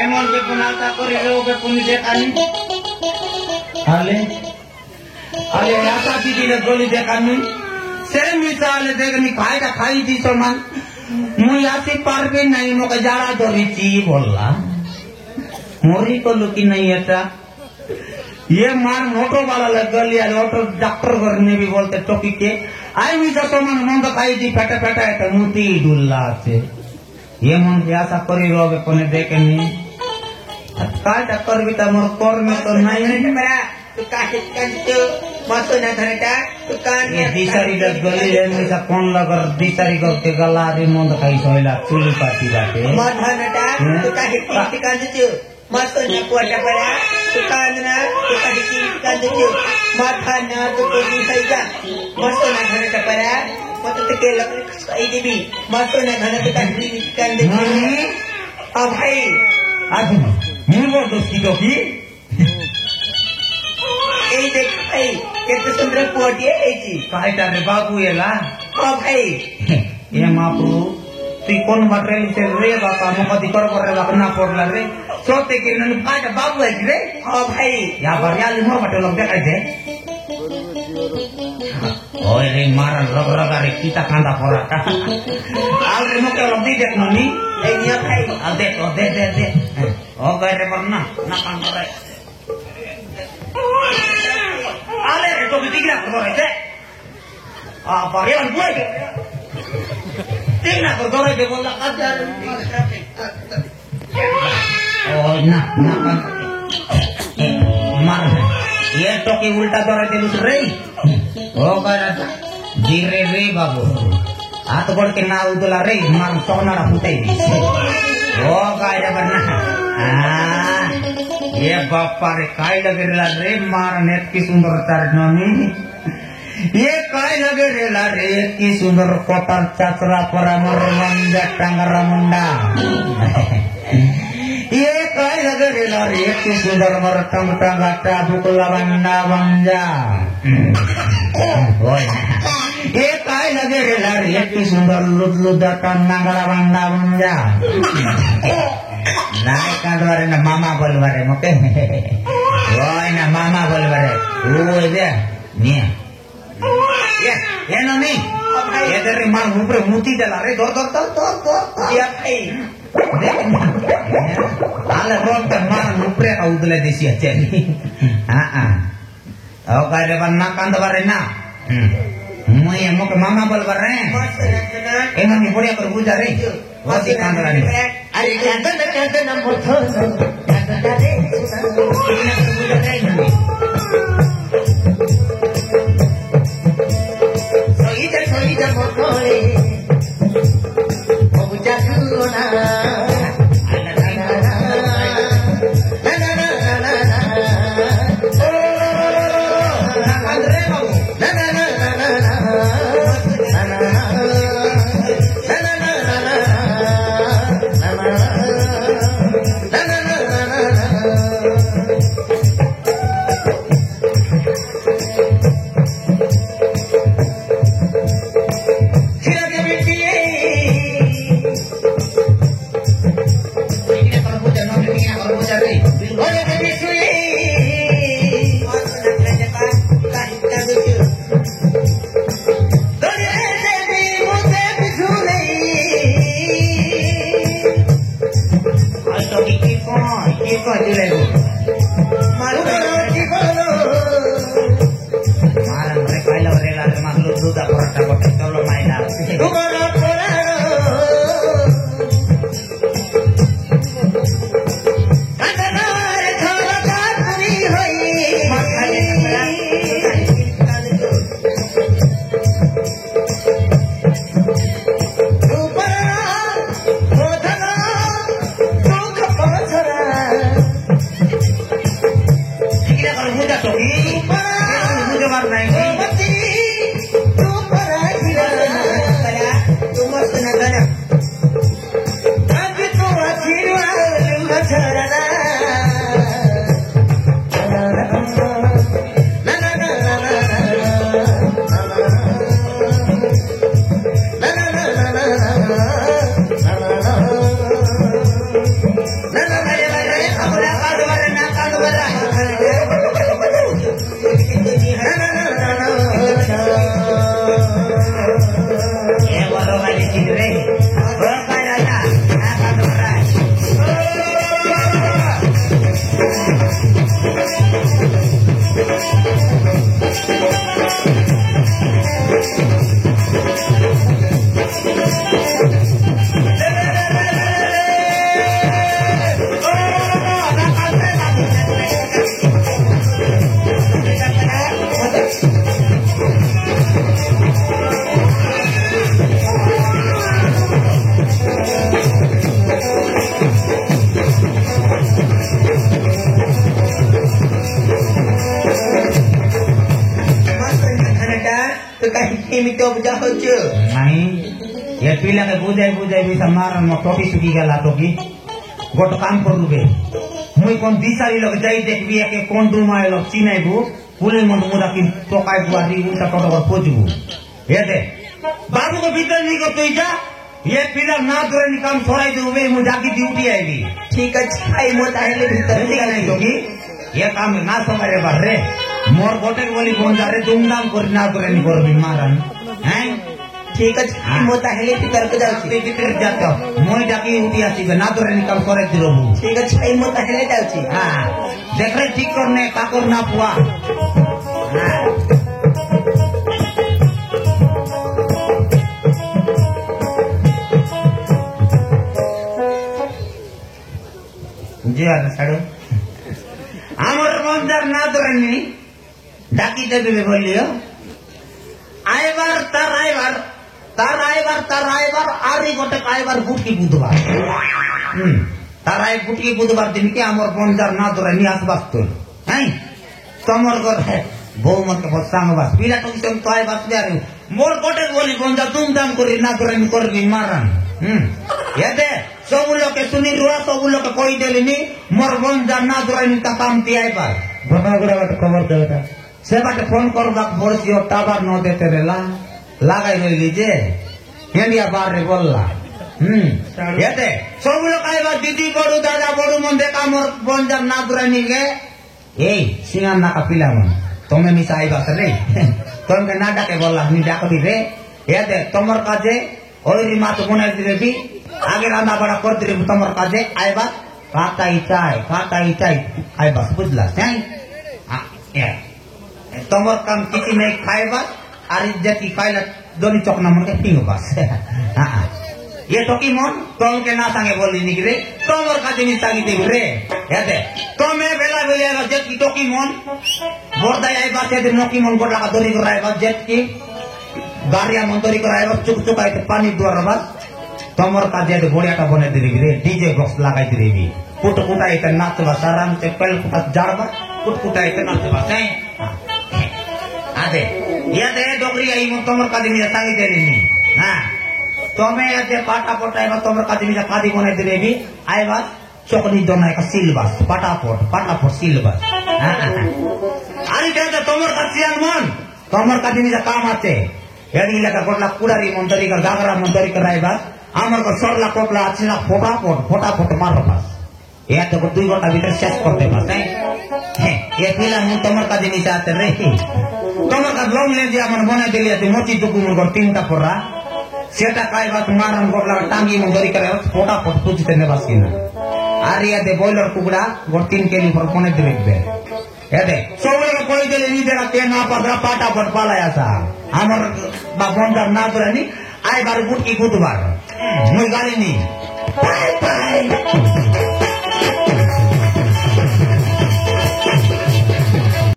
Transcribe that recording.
এমন যে গুণাটা করিলে ওকে তুমি দেখানি আলে আলে আশা দিদিরে গলি দেখানি সে মিশালে দেখনি খাইটা খাই দিছ মান মুই আসি পারবে নাই মোকে যারা ধরেছি বললা মরি করলো কি নাই এটা ये मार ऑटो वाला लग गया ऑटो डॉक्टर करने भी बोलते टोकी के आई भी तो मन मंद खाई दी फटा फटा है मुती दुल्ला से ये मन ऐसा करी रोगे कोने देखे नहीं काय टक्कर भी तो मोर कोर में तो नहीं है मेरा तू काहे कंचो मसो ना धरटा तू कान ये दिसारी लग गली ले मिसा कौन लगर दिसारी को के गला रे मंद खाई सोइला चुली पाती बाटे मत धरटा तू काहे कंचो मसो ना कोटा पड़ा tukandna tukadiki kandu mathana tukudi saija masona dhana tapara matu tekela aidibi masona dhana tukadi kandu abhai adma murbo dosti toki ei dekh ei kete sundar podiye eji kaita re babu ela abhai ye mapu tu kon material se re bapa mokati kor रे बाकना पड़ला रे सोते के none फाट बाबू है रे हां भाई या बरियाली मोर बटे लोग देखाई दे ओए रे मारा रग रग रे कीता कांदा पड़ा आल रे मोके लोग दी देखनो नी ए निया भाई आ दे तो दे दे दे ओ गए रे वरना ना कांदा रे आले रे तो बिटिया को रे दे आ बरियाल बुए तीन को दो रे बोला अदर oh nah mar ये तो के उल्टा दौरा दे लुस रे ओ कर धीरे रे बाबू हाथ गोड़ के ना उदला रे मार सोनाड़ा फुटे दी ओ काय बना ये बापा रे काय लगेला रे मार नेत की सुंदरता ननी ये काय लगेला रे की सुंदर कोटर चाचरा परामर मंजा टांगरा मुंडा ये काय लगेला रे की सुंदर मर टंग टंगाटा बुकला बंडा बंजा ओय ये काय लगेला रे की सुंदर लुदलुदा टंगाला बंडा बंजा नाय काडवारे ना मामा बोलवारे मके ओय ना मामा बोलवारे ओय दे निया ये नो नी ये तेरे मां ऊपर मुती चला रे दौड़ दौड़ दौड़ दौड़ ये भाई आले रोट मां ऊपर आउदले देसी अच्छे हां ओ करे बन्ना कांद बारे ना मैं मोके मामा बोल बर रे ए मनी बढ़िया कर बुझा रे वासी कांद रानी अरे कांद ना मोथो कांद रे बुझा रे soida mokole obuja kuna ଏମିତି ଅବୁଝା ହଉଛୁ नहीं ये पिला के बुझाई बुझाई भी समार म टोपी सुखी गला टोपी गोट काम कर लुबे मुई कोन दिसारी लोग जाई देखबी के कोन डूमा लोग चिनाइबू पुले मन मुदा कि टोकाई बुआरी उल्टा टोटो पोजबू ये दे बाबू को भीतर नहीं को तू जा ये पिला ना तोरे काम छोड़ाई देबे मु जाकी ड्यूटी आईबी ठीक अछि भाई मो ताहेले भीतर नहीं टोकी ये काम ना समरे बारे मोर गोटे बोली कोन जा रे धूमधाम कर ना तोरे नहीं करबी मारन हैं ठीक अछि मो ताहेले भीतर को जाउछि भीतर जातो मोय जाकी उठी आसी ना तोरे नहीं काम करे दिरोबू ठीक अछि भाई मो ताहेले जाउछि हां देख रे ठीक करने का करना पुआ जी आ साडो आमर मंदर ना तोरनी डाकी देबे बोलियो आइबार तार आइबार आरी गोटे आइबार गुटकी बुधवार तार आइ गुटकी बुधवार दिन के आमर मंदर ना तोरनी आसबास तो हैं तमर घर है बो मन के संग बास पिला तो तुम तो आइ बास बियारे मोर गोटे बोली बंदा तुम दाम करी ना तोरनी करबी मारन ये सब लोग के सुनी रुआ सब लोग के कोई देलिनी मोर बंदा ना तोरनी का काम ती आइ बार बनागुड़ा बात खबर देता से बाटे फोन करबा पड़सी और टावर न देते रेला लागाई रही जे इंडिया बाहर रे बोलला येते सब लोग आइबा दीदी बड़ू दादा बड़ू मन देखा मोर बंजार ना दुरानी के ए सिंगार ना का पिला मन तमे मिसा आइबा रे तमे ना डाके बोलला नि डाकबी रे येते तमर काजे ओरी मात बनाई दिबे भी आगे रांदा बड़ा कर दिबे तमर काजे आइबा काटा इचाई आइबा बुझला हैं हां ए तमर काम किसी नहीं खाएबा और जति खाइला दोनी चकना मन के पिंग बस हां ये टोकी मन तोम के ना संगे बोली निकले तमर का दिनी सागी दे रे यादे तमे बेला बेला जत की टोकी मन बोरदा आई बात दे नोकी मन गोला का दोरी कराए बस जत की गारिया मन दोरी कराए बस चुक चुक आए पानी द्वार बस तमर का जे गोड़िया का बने दे रे डीजे बॉक्स लगाई दे रे कुट कुटाई त नाच बस आराम से पल कुटा जाड़बा कुट कुटाई त नाच बस हैं आदे ये दे डोगरी आई मन तमर का दिनी सागी दे रे हां तमे जे पाटा पटाई न तमर का दिनी खादी बने दे रे भी आइ बस चोकनी दोना का सील बस पाटा सील बस हां आरी दे तमर का सियान मन तमर का दिनी काम आते एडी लगा गोडला कुड़ारी मंतरी का गागरा मंतरी कराई बस आमर को सरला कोपला आछला फोटा मारो बस ये तो 2 घंटा भीतर शेष कर दे बस हैं ये पिला मु तमर का दिनी चाहते रे तमर का लोन ले दिया मन बना दिलिया ते मोची दुकु मन कर 3टा पोरा सेटा काय बात मारन गोडला टांगी मन दरी करे फोटा पूछते ने बस किना आरिया दे बॉयलर कुकड़ा गोड 3 केली पर कोने दे बे ये दे सब लोग कोई दे नी देला ते ना पदरा पाटा पट पालाया सा हमर बाबोंडर ना तोरानी आइ बार बुटकी बुधवार मुई गाली नी बाय